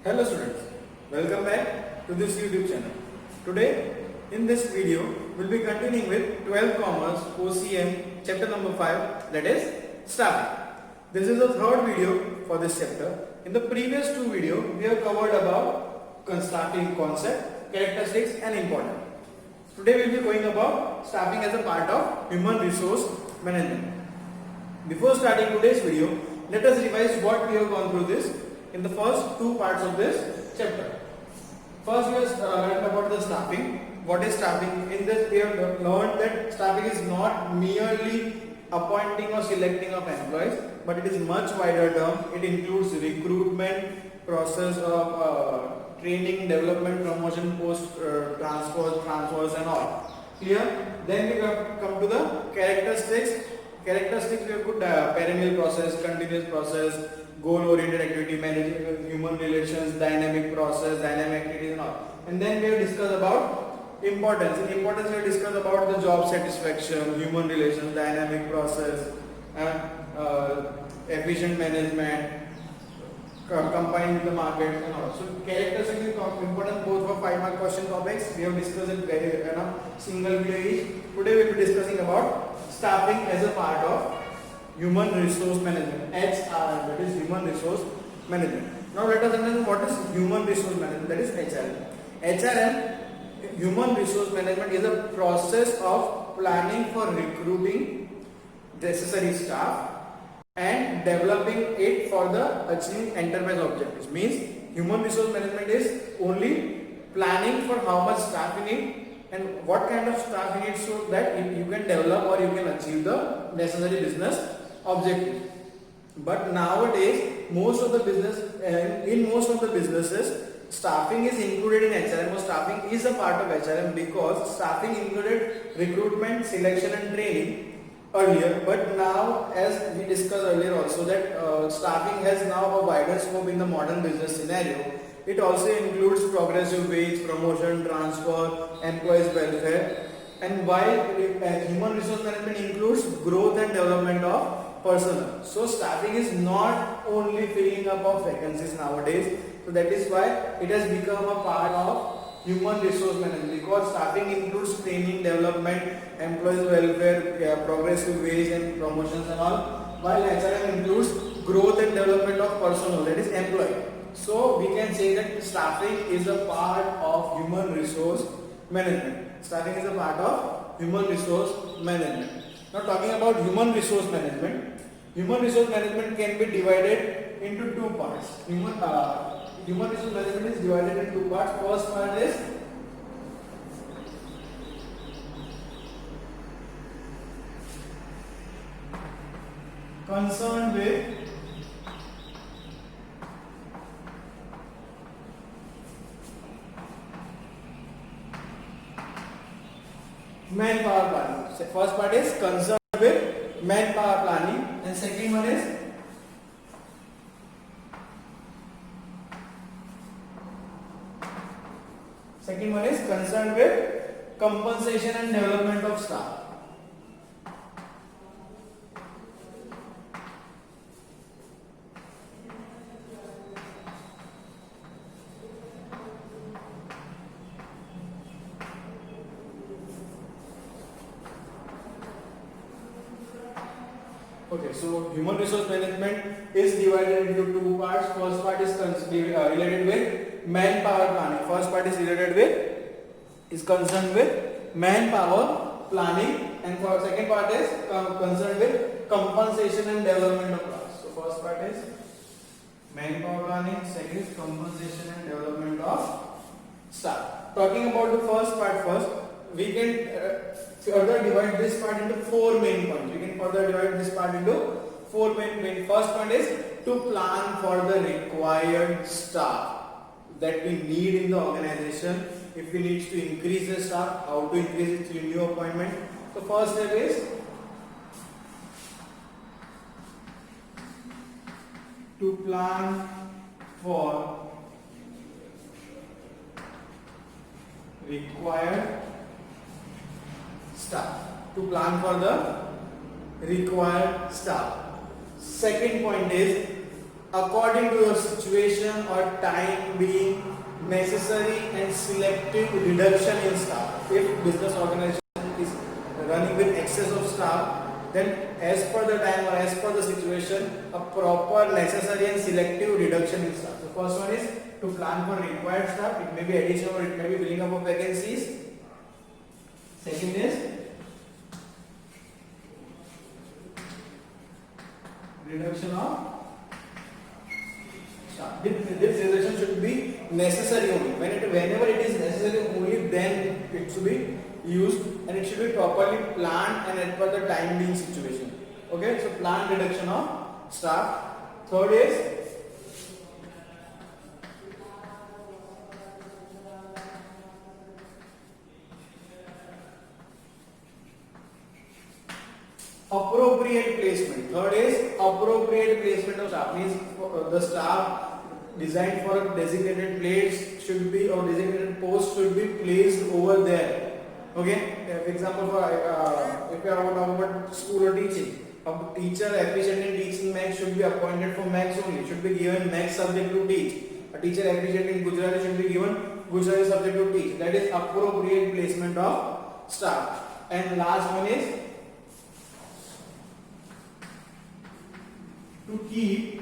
Hello students, welcome back to this YouTube channel. Today in this video we'll be continuing with 12 Commerce OCM chapter number 5, that is staffing. This is the third video for this chapter. In the previous two videos we have covered about staffing concept, characteristics and importance. Today we'll be going about staffing as a part of human resource management. Before starting today's video, let us revise what we have gone through this in the first two parts of this chapter. First we have learned about the staffing. What is staffing? In this we have learned that staffing is not merely appointing or selecting of employees, but it is much wider term. It includes recruitment, process of training, development, promotion, post transfers and all. Clear? Then we come to the characteristics. Characteristics we have put perennial process, continuous process, goal-oriented activity, management, human relations, dynamic process, dynamic activities and all. And then we have discussed about importance. In importance we have discussed about the job satisfaction, human relations, dynamic process, efficient management, combined with the market and all. So characteristics is important both for 5 mark question topics. We have discussed it very single video each. Today we will be discussing about staffing as a part of human resource management, HRM, that is human resource management. Now let us understand what is human resource management, that is HRM. HRM, human resource management, is a process of planning for recruiting necessary staff and developing it for the achieving enterprise objectives. Means human resource management is only planning for how much staff you need and what kind of staff you need so that you can develop or you can achieve the necessary business objective. But nowadays most of the businesses staffing is included in HRM, or staffing is a part of HRM, because staffing included recruitment, selection and training earlier, but now as we discussed earlier also that staffing has now a wider scope in the modern business scenario. It also includes progressive wage, promotion, transfer, employees welfare, and while human resource management includes growth and development of personnel. So staffing is not only filling up of vacancies nowadays. So that is why it has become a part of human resource management, because staffing includes training, development, employees welfare, progressive wage and promotions and all, while HRM includes growth and development of personnel, that is employee. So we can say that staffing is a part of human resource management. Staffing is a part of human resource management. Now talking about human resource management can be divided into two parts. Human resource management is divided into two parts. First part is concerned with manpower planning. So first part is concerned with manpower planning, and second one is concerned with compensation and development of staff. Okay, so human resource management is divided into two parts. First part is related with manpower planning. First part is concerned with manpower planning, and for second part is concerned with compensation and development of staff. So first part is manpower planning, second is compensation and development of staff. Talking about the first part first, we can further divide this part into four main points. First point is to plan for the required staff that we need in the organization. If we need to increase the staff, how to increase it through new appointment. So first step is to plan for required staff. Second point is according to the situation or time being necessary and selective reduction in staff. If business organization is running with excess of staff, then as per the time or as per the situation, a proper necessary and selective reduction in staff. The first one is to plan for required staff. It may be addition or it may be filling up of vacancies. Second is reduction of staff. This reduction should be necessary only. Whenever it is necessary only, then it should be used, and it should be properly planned and as per the time being situation. Okay, so planned reduction of staff. Third is appropriate placement. Third is appropriate placement of staff. Means the staff designed for a designated place should be, or designated post should be placed over there. Okay, for example, if you are talking about school or teaching, a teacher efficient in teaching maths should be appointed for maths only, should be given maths subject to teach. A teacher efficient in Gujarati should be given Gujarati subject to teach. That is appropriate placement of staff. And last one is to keep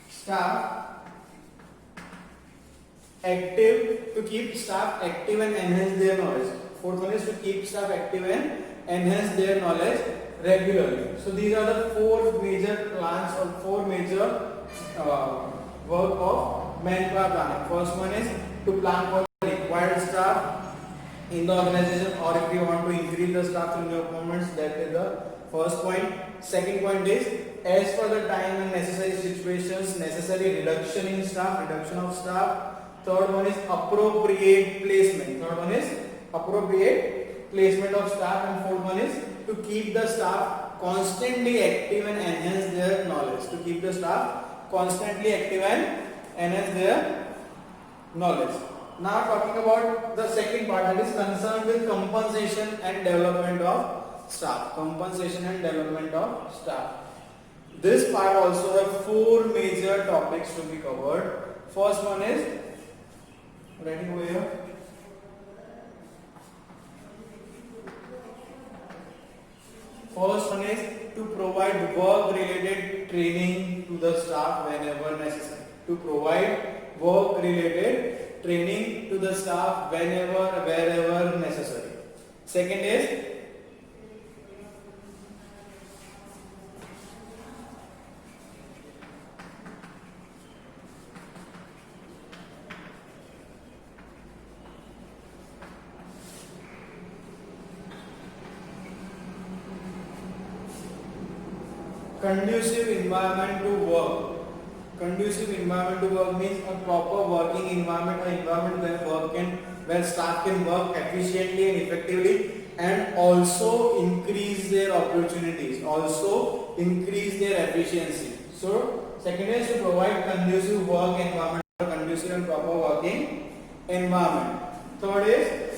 staff active, and enhance their knowledge. Fourth one is to keep staff active and enhance their knowledge regularly. So these are the four major plans or four major work of manpower planning. First one is to plan for the required staff in the organization, or if you want to increase the staff in your performance, that is the first point. Second point is as per the time and necessary situations, necessary reduction in staff, reduction of staff. Third one is appropriate placement. Of staff, and fourth one is to keep the staff constantly active and enhance their knowledge. Now talking about the second part, that is concerned with compensation and development of staff. This part also have four major topics to be covered. First one is, writing over here. First one is to provide work related training to the staff whenever necessary. Wherever necessary. Second is conducive environment to work. Means a proper working environment, where staff can work efficiently and effectively, and also increase their opportunities, also increase their efficiency. So second is to provide conducive work environment, conducive and proper working environment. Third is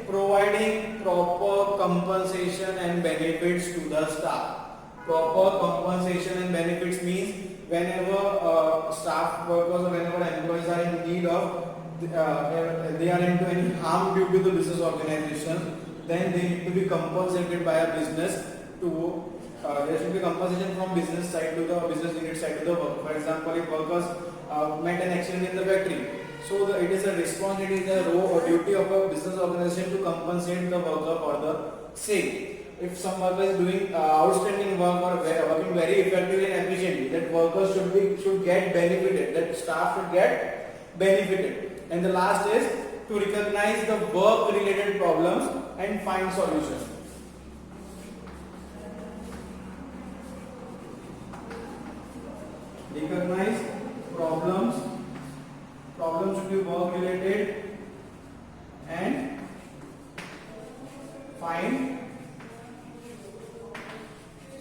providing proper compensation and benefits to the staff. Proper compensation and benefits means whenever staff workers or whenever employees are in need of, they are into any harm due to the business organization, then they need to be compensated by a business to, there should be compensation from business side to the business unit side to the worker. For example, if workers met an accident in the factory, so it is a responsibility, it is a role or duty of a business organization to compensate the worker for the same. If some worker is doing outstanding work or working very effectively and efficiently, that workers should get benefited, that staff should get benefited. And the last is to recognize the work related problems and find solutions. Recognize problems should be work related and find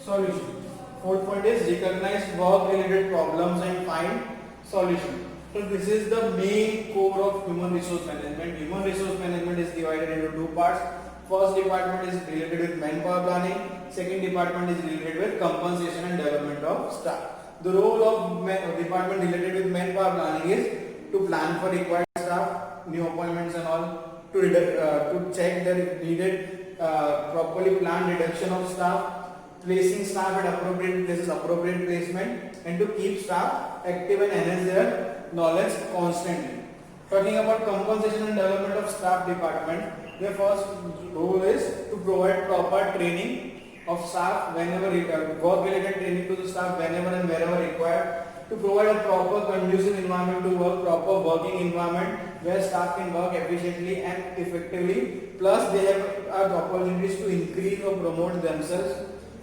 solution. Fourth point is recognize work related problems and find solution. So this is the main core of human resource management. Human resource management is divided into two parts. First department is related with manpower planning. Second department is related with compensation and development of staff. The role of department related with manpower planning is to plan for required staff, new appointments and all, to check the needed properly planned reduction of staff, placing staff at appropriate places, appropriate placement, and to keep staff active and enhance their knowledge constantly. Talking about compensation and development of staff department, their first role is to provide proper training of staff whenever work related training to the staff whenever and wherever required, to provide a proper conducive environment to work, proper working environment where staff can work efficiently and effectively, plus they have opportunities to increase or promote themselves.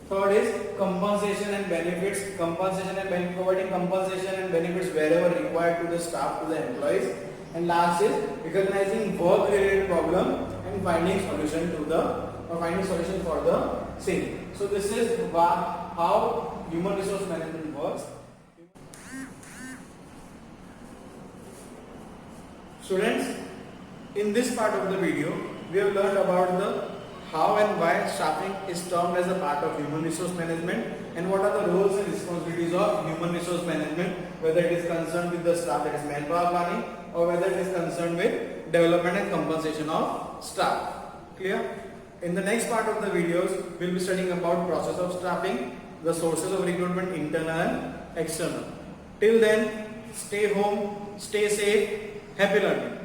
Third is compensation and benefits, providing compensation and benefits wherever required to the staff, to the employees. And last is recognizing work related problem and finding solution for the same. So this is how human resource management works. Students, in this part of the video, we have learned about the how and why staffing is termed as a part of human resource management, and what are the roles and responsibilities of human resource management, whether it is concerned with the staff, that is manpower planning, or whether it is concerned with development and compensation of staff. Clear? In the next part of the videos, we will be studying about process of staffing, the sources of recruitment, internal and external. Till then, stay home, stay safe, happy learning.